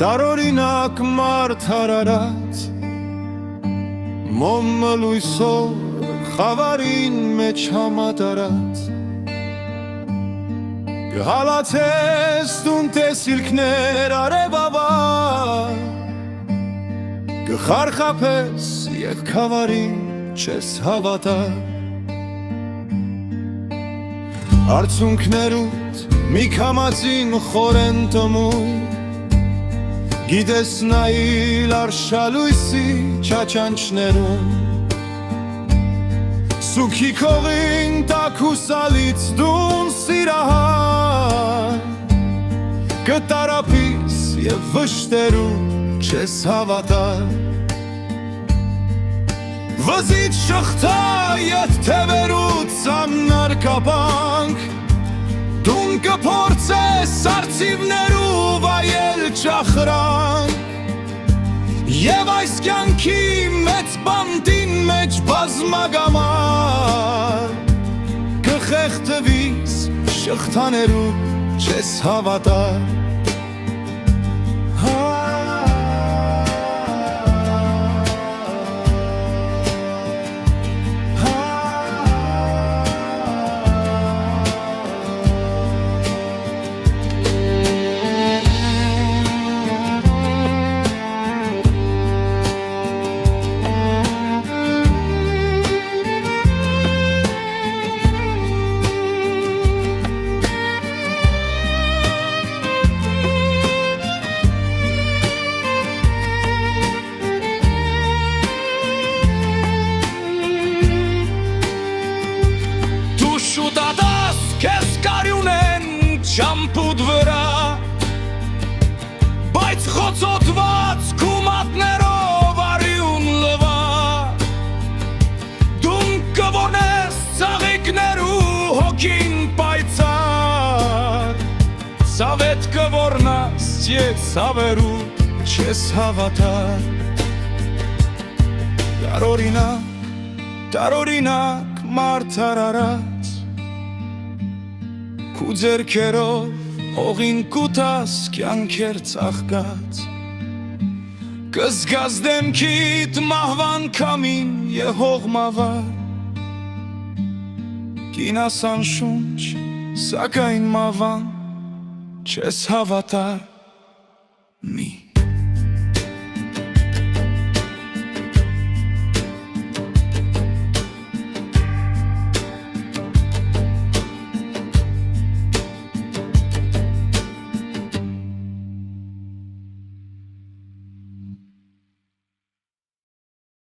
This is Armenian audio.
տարօրինակ մարդ հարարած Մոմը լույսով խավարին մեջ համատարած Գհալացես տուն տեսիլքներ արևավար Գխարխափես և քավարին չես հավատար Արցունքներուդ մի քամածին խորեն տմույն Գիտես նայիլ արշալույսի չաչանչներում Սուքի քողին տակ հուսալից դուն սիրահար Կտարապիս և վշտերում չես հավատար Վզից շղթա ետ թևերուց ամնար կապանք Դուն կփորձես արծիվներու վայել ճախրանք Եվ այս կյանքի մեծ բանտին մեջ բազմագամար Կխեղդվիս շղթաներու չես հավատար Շուտադաս կեզ կարյունեն ճամպուդ վրա Բայց խոցոտված կումատներով արյուն լվա Դուն կվորնես ծաղիկներու հոգին պայծար Սավետ կվորնաս և սավերու չես հավատար Տարօրինակ մարդ հարարած Քու ձեռքերով հողին կուտաս կյանքեր ծաղկած Կզգաս դեմքիդ մահվան քամին և հողմավար Կինասան շունչ, սակայն մավան չես հավատար մի